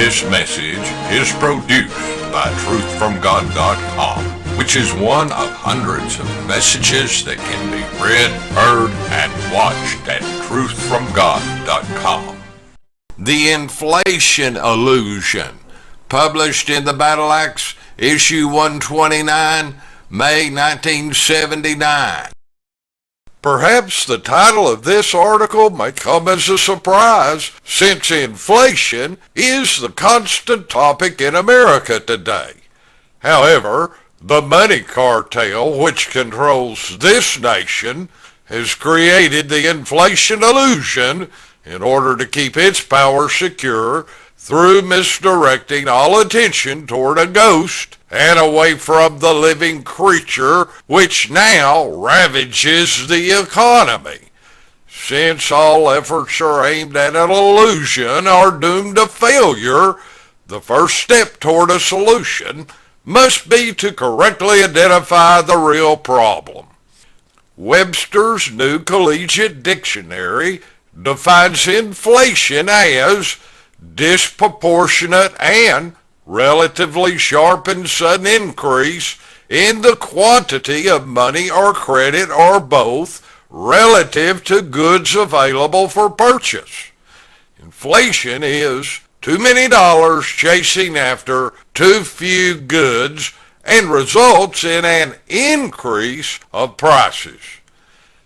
This message is produced by truthfromgod.com, which is one of hundreds of messages that can be read, heard, and watched at truthfromgod.com. The Inflation Illusion, published in the Battle Axe, issue 129, May 1979. Perhaps the title of this article may come as a surprise, since inflation is the constant topic in America today. However, the money cartel, which controls this nation, has created the inflation illusion in order to keep its power secure through misdirecting all attention toward a ghost and away from the living creature which now ravages the economy. Since all efforts are aimed at an illusion are doomed to failure, the first step toward a solution must be to correctly identify the real problem. Webster's New Collegiate Dictionary defines inflation as disproportionate and relatively sharp and sudden increase in the quantity of money or credit or both relative to goods available for purchase. Inflation is too many dollars chasing after too few goods and results in an increase of prices.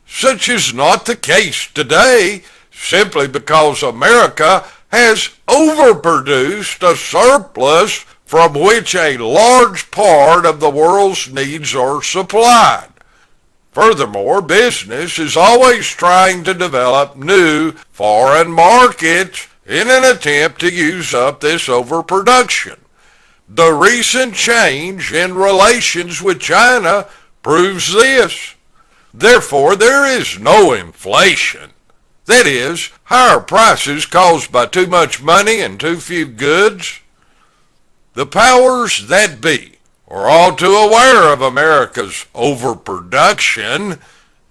Such is not the case today, simply because America has overproduced a surplus from which a large part of the world's needs are supplied. Furthermore, business is always trying to develop new foreign markets in an attempt to use up this overproduction. The recent change in relations with China proves this. Therefore, there is no inflation. That is, higher prices caused by too much money and too few goods. The powers that be are all too aware of America's overproduction.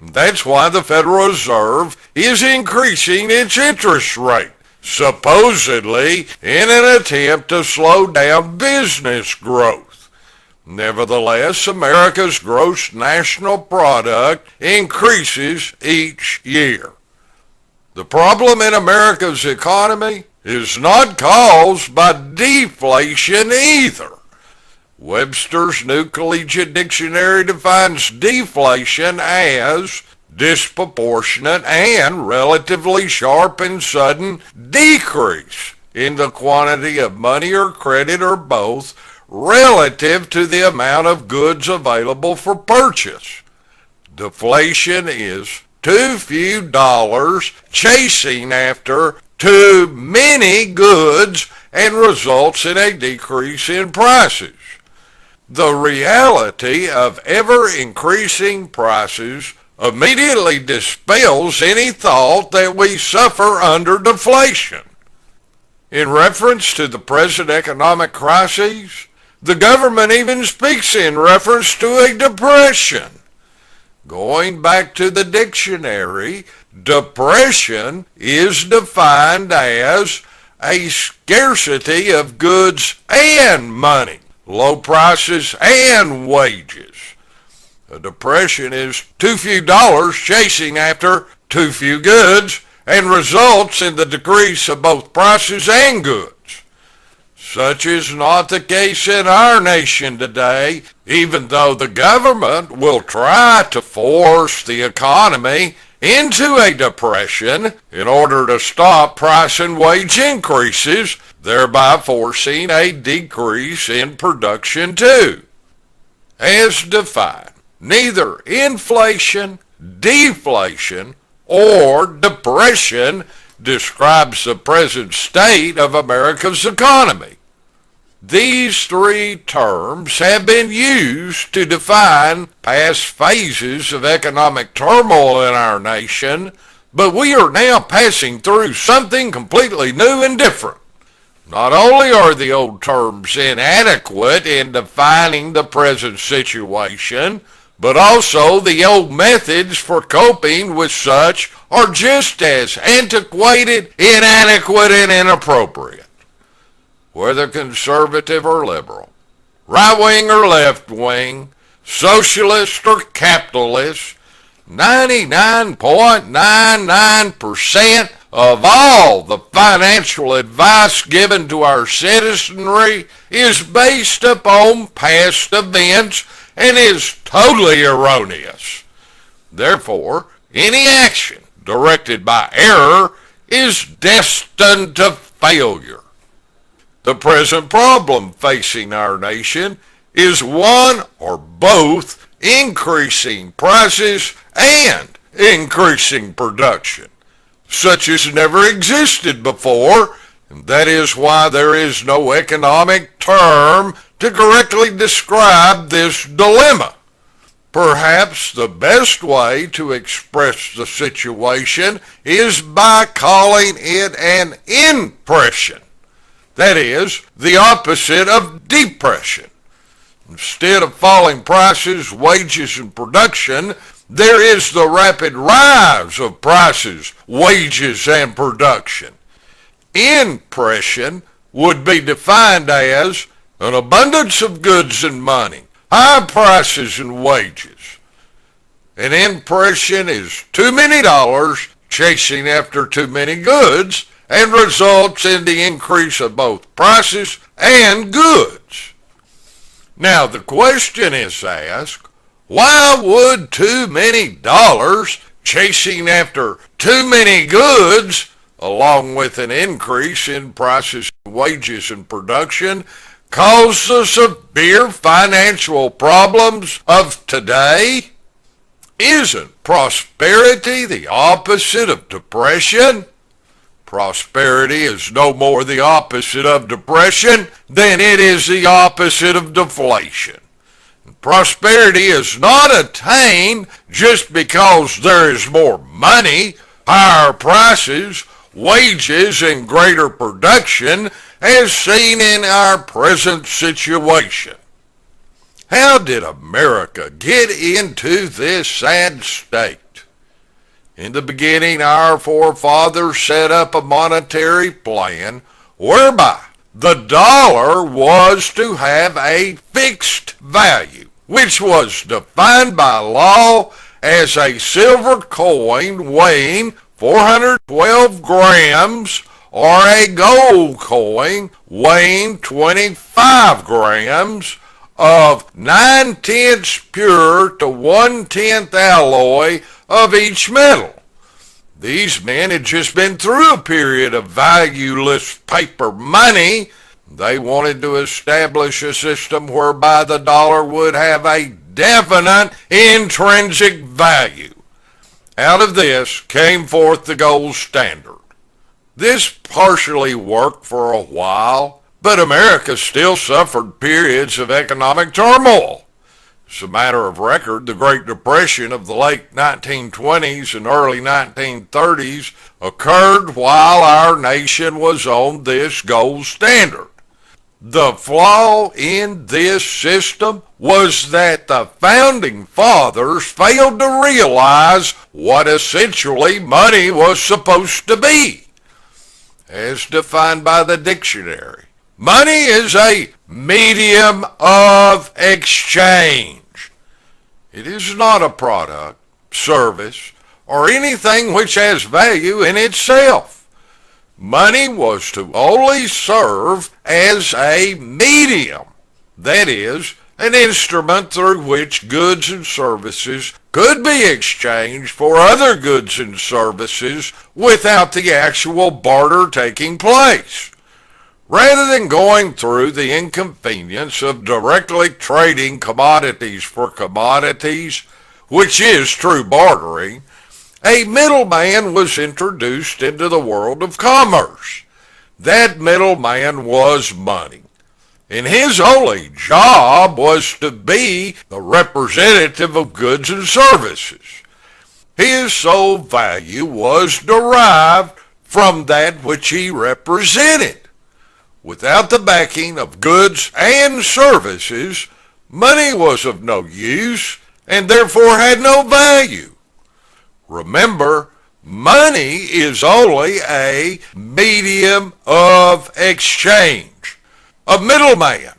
That's why the Federal Reserve is increasing its interest rate, supposedly in an attempt to slow down business growth. Nevertheless, America's gross national product increases each year. The problem in America's economy is not caused by deflation either. Webster's New Collegiate Dictionary defines deflation as disproportionate and relatively sharp and sudden decrease in the quantity of money or credit or both relative to the amount of goods available for purchase. Deflation is too few dollars chasing after too many goods and results in a decrease in prices. The reality of ever-increasing prices immediately dispels any thought that we suffer under deflation. In reference to the present economic crises, the government even speaks in reference to a depression. Going back to the dictionary, depression is defined as a scarcity of goods and money, low prices and wages. A depression is too few dollars chasing after too few goods and results in the decrease of both prices and goods. Such is not the case in our nation today, even though the government will try to force the economy into a depression in order to stop price and wage increases, thereby forcing a decrease in production too. As defined, neither inflation, deflation, or depression describes the present state of America's economy. These three terms have been used to define past phases of economic turmoil in our nation, but we are now passing through something completely new and different. Not only are the old terms inadequate in defining the present situation, but also the old methods for coping with such are just as antiquated, inadequate, and inappropriate. whether conservative or liberal, right wing or left wing, socialist or capitalist, 99.99% of all the financial advice given to our citizenry is based upon past events and is totally erroneous. Therefore, any action directed by error is destined to failure. The present problem facing our nation is one or both increasing prices and increasing production, such as never existed before, and that is why there is no economic term to correctly describe this dilemma. Perhaps the best way to express the situation is by calling it an impression. That is, the opposite of depression. Instead of falling prices, wages, and production, there is the rapid rise of prices, wages, and production. Impression would be defined as an abundance of goods and money, high prices and wages. An impression is too many dollars chasing after too many goods and results in the increase of both prices and goods. Now the question is asked, why would too many dollars chasing after too many goods, along with an increase in prices, wages, and production, cause the severe financial problems of today? Isn't prosperity the opposite of depression? Prosperity is no more the opposite of depression than it is the opposite of deflation. Prosperity is not attained just because there is more money, higher prices, wages, and greater production, as seen in our present situation. How did America get into this sad state? In the beginning, our forefathers set up a monetary plan whereby the dollar was to have a fixed value, which was defined by law as a silver coin weighing 412 grams or a gold coin weighing 25 grams of 9/10 pure to 1/10 alloy of each metal. These men had just been through a period of valueless paper money. They wanted to establish a system whereby the dollar would have a definite intrinsic value. Out of this came forth the gold standard. This partially worked for a while, but America still suffered periods of economic turmoil. As a matter of record, the Great Depression of the late 1920s and early 1930s occurred while our nation was on this gold standard. The flaw in this system was that the founding fathers failed to realize what essentially money was supposed to be. As defined by the dictionary, money is a medium of exchange. It is not a product, service, or anything which has value in itself. Money was to only serve as a medium, that is, an instrument through which goods and services could be exchanged for other goods and services without the actual barter taking place. Rather than going through the inconvenience of directly trading commodities for commodities, which is true bartering, a middleman was introduced into the world of commerce. That middleman was money, and his only job was to be the representative of goods and services. His sole value was derived from that which he represented. Without the backing of goods and services, money was of no use and therefore had no value. Remember, money is only a medium of exchange. a middleman,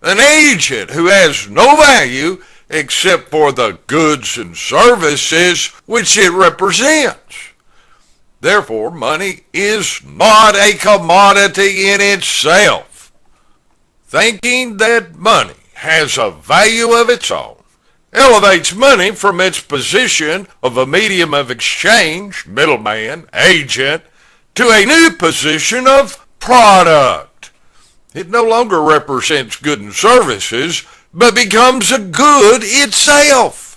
an agent who has no value except for the goods and services which it represents. Therefore, money is not a commodity in itself. Thinking that money has a value of its own elevates money from its position of a medium of exchange, middleman, agent, to a new position of product. It no longer represents goods and services, but becomes a good itself.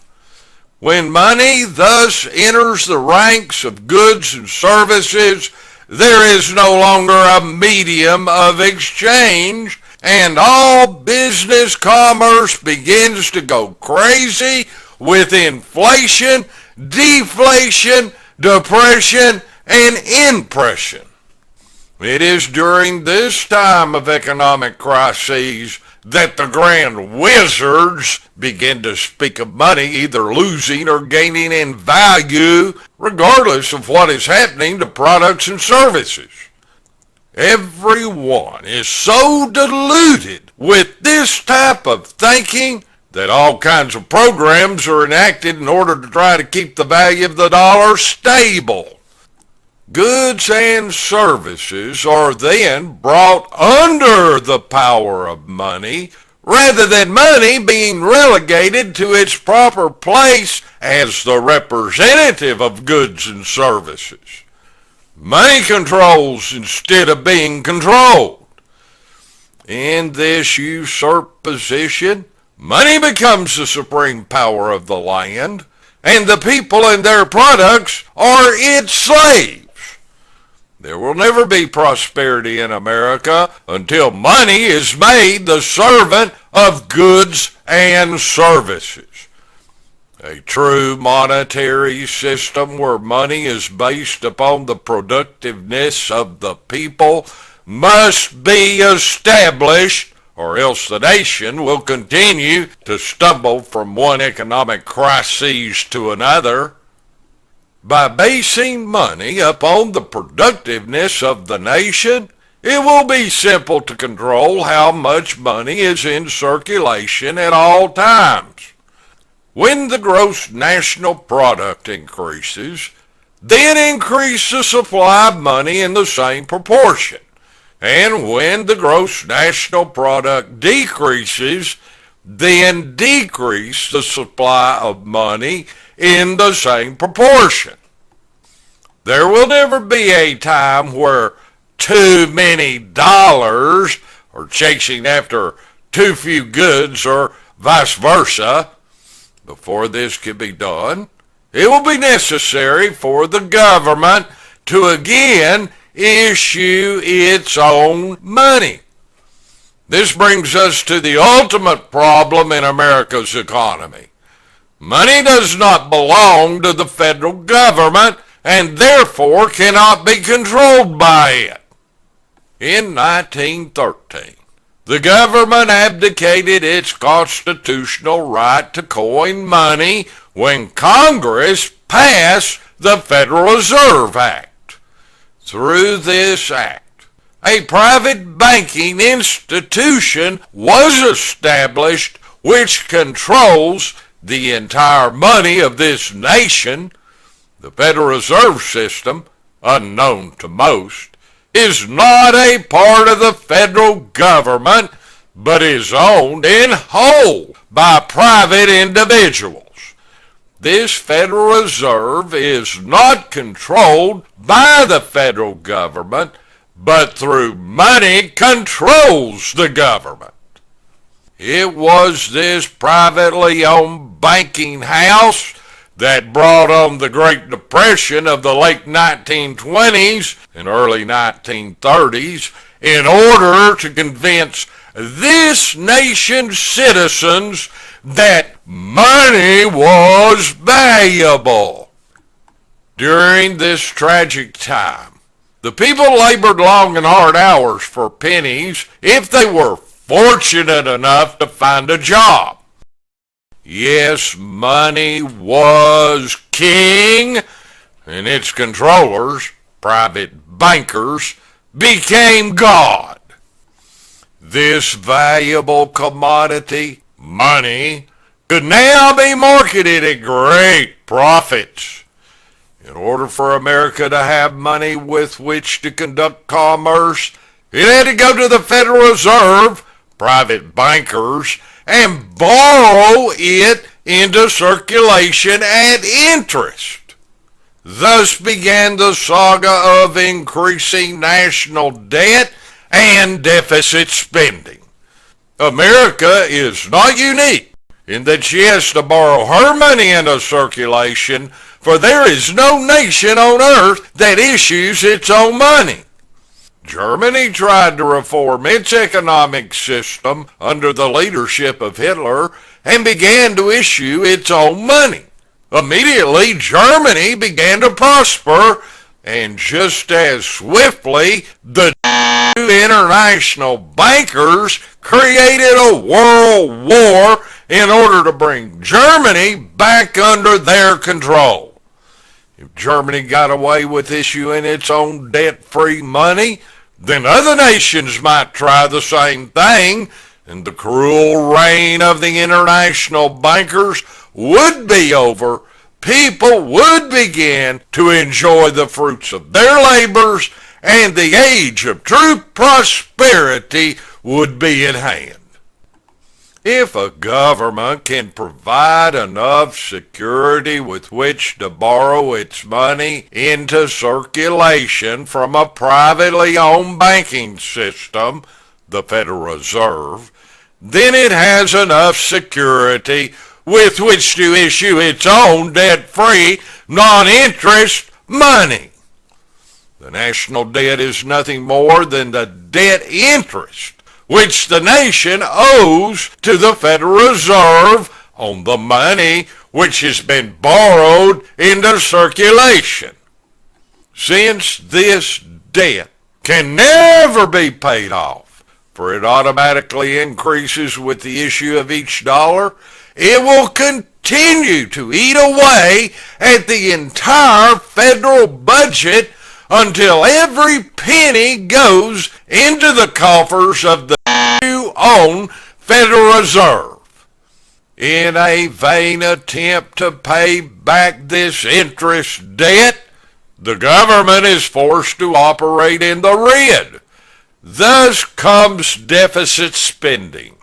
When money thus enters the ranks of goods and services, there is no longer a medium of exchange, and all business commerce begins to go crazy with inflation, deflation, depression, and impression. It is during this time of economic crises that the grand wizards begin to speak of money either losing or gaining in value, regardless of what is happening to products and services. Everyone is so deluded with this type of thinking that all kinds of programs are enacted in order to try to keep the value of the dollar stable. Goods and services are then brought under the power of money, rather than money being relegated to its proper place as the representative of goods and services. Money controls instead of being controlled. In this usurped position, money becomes the supreme power of the land, and the people and their products are its slaves. There will never be prosperity in America until money is made the servant of goods and services. A true monetary system where money is based upon the productiveness of the people must be established, or else the nation will continue to stumble from one economic crisis to another. By basing money upon the productiveness of the nation, it will be simple to control how much money is in circulation at all times. When the gross national product increases, then increase the supply of money in the same proportion. And when the gross national product decreases, then decrease the supply of money in the same proportion. There will never be a time where too many dollars are chasing after too few goods, or vice versa. Before this can be done, it will be necessary for the government to again issue its own money. This brings us to the ultimate problem in America's economy. Money does not belong to the federal government and therefore cannot be controlled by it. In 1913, the government abdicated its constitutional right to coin money when Congress passed the Federal Reserve Act. Through this act, a private banking institution was established which controls the entire money of this nation. The Federal Reserve System, unknown to most, is not a part of the federal government, but is owned in whole by private individuals. This Federal Reserve is not controlled by the federal government, but through money controls the government. It was this privately owned banking house that brought on the Great Depression of the late 1920s and early 1930s in order to convince this nation's citizens that money was valuable. During this tragic time, the people labored long and hard hours for pennies if they were fortunate enough to find a job. Yes, money was king, and its controllers, private bankers, became God. This valuable commodity, money, could now be marketed at great profits. In order for America to have money with which to conduct commerce, it had to go to the Federal Reserve, private bankers, and borrow it into circulation at interest. Thus began the saga of increasing national debt and deficit spending. America is not unique in that she has to borrow her money into circulation, for there is no nation on earth that issues its own money. Germany tried to reform its economic system under the leadership of Hitler and began to issue its own money. Immediately, Germany began to prosper, and just as swiftly, the international bankers created a world war in order to bring Germany back under their control. If Germany got away with issuing its own debt-free money, then other nations might try the same thing, and the cruel reign of the international bankers would be over. People would begin to enjoy the fruits of their labors, and the age of true prosperity would be at hand. If a government can provide enough security with which to borrow its money into circulation from a privately owned banking system, the Federal Reserve, then it has enough security with which to issue its own debt-free, non-interest money. The national debt is nothing more than the debt interest which the nation owes to the Federal Reserve on the money which has been borrowed into circulation. Since this debt can never be paid off, for it automatically increases with the issue of each dollar, it will continue to eat away at the entire federal budget until every penny goes into the coffers of the own Federal Reserve. In a vain attempt to pay back this interest debt, the government is forced to operate in the red. Thus comes deficit spending.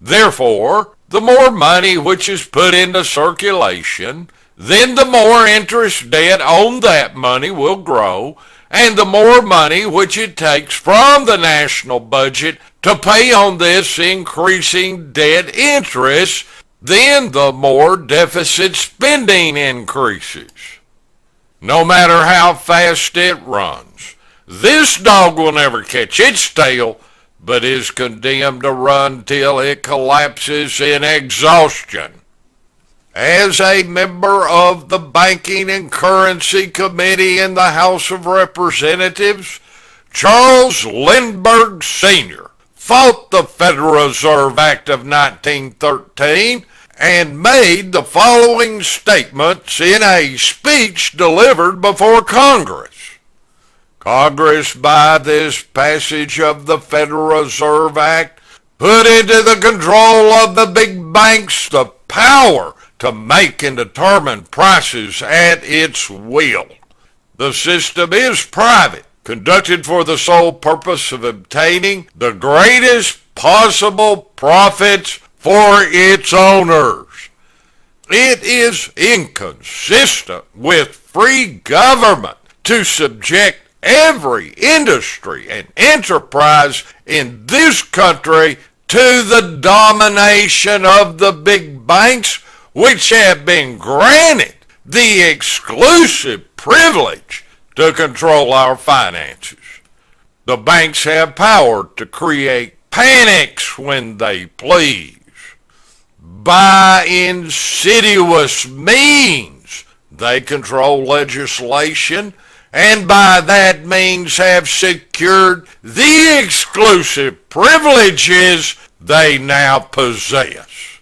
Therefore, the more money which is put into circulation, then the more interest debt on that money will grow, and the more money which it takes from the national budget to pay on this increasing debt interest, then the more deficit spending increases. No matter how fast it runs, this dog will never catch its tail, but is condemned to run till it collapses in exhaustion. As a member of the Banking and Currency Committee in the House of Representatives, Charles Lindbergh Sr. fought the Federal Reserve Act of 1913 and made the following statements in a speech delivered before Congress. Congress, by this passage of the Federal Reserve Act, put into the control of the big banks the power to make and determine prices at its will. The system is private, conducted for the sole purpose of obtaining the greatest possible profits for its owners. It is inconsistent with free government to subject every industry and enterprise in this country to the domination of the big banks, which have been granted the exclusive privilege to control our finances. The banks have power to create panics when they please. By insidious means, they control legislation, and by that means have secured the exclusive privileges they now possess.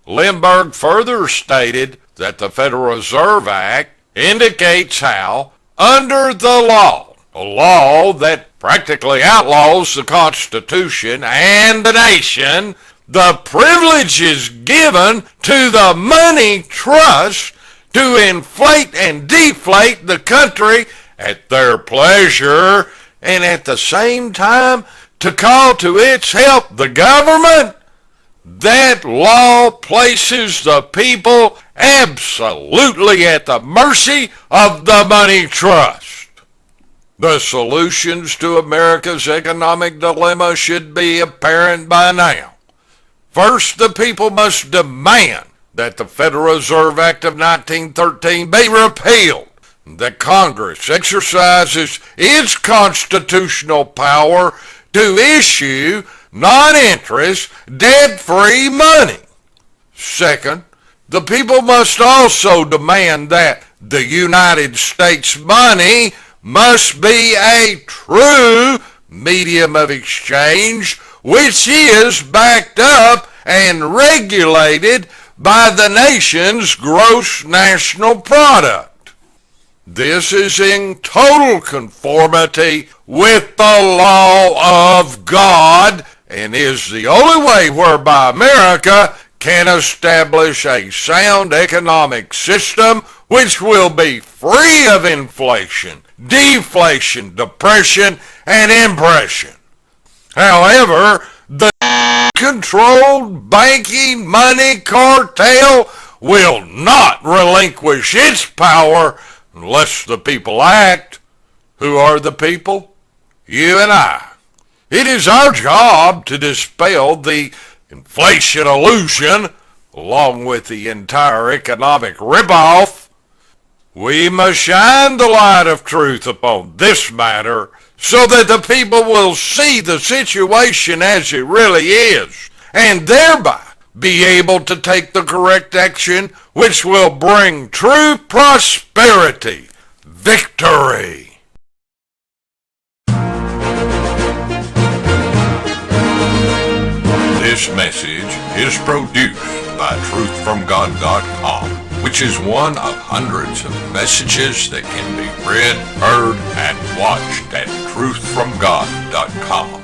Lindbergh further stated that the Federal Reserve Act indicates how, under the law, a law that practically outlaws the Constitution and the nation, the privileges given to the money trust to inflate and deflate the country at their pleasure, and at the same time to call to its help the government. That law places the people absolutely at the mercy of the money trust. The solutions to America's economic dilemma should be apparent by now. First, the people must demand that the Federal Reserve Act of 1913 be repealed, that Congress exercises its constitutional power to issue non-interest, debt-free money. Second, the people must also demand that the United States money must be a true medium of exchange, which is backed up and regulated by the nation's gross national product. This is in total conformity with the law of God and is the only way whereby America can establish a sound economic system which will be free of inflation, deflation, depression, and impression. However, the controlled banking money cartel will not relinquish its power unless the people act. Who are the people? You and I. It is our job to dispel the inflation illusion along with the entire economic ripoff. We must shine the light of truth upon this matter so that the people will see the situation as it really is and thereby be able to take the correct action which will bring true prosperity, victory. This message is produced by truthfromgod.com, which is one of hundreds of messages that can be read, heard, and watched at truthfromgod.com.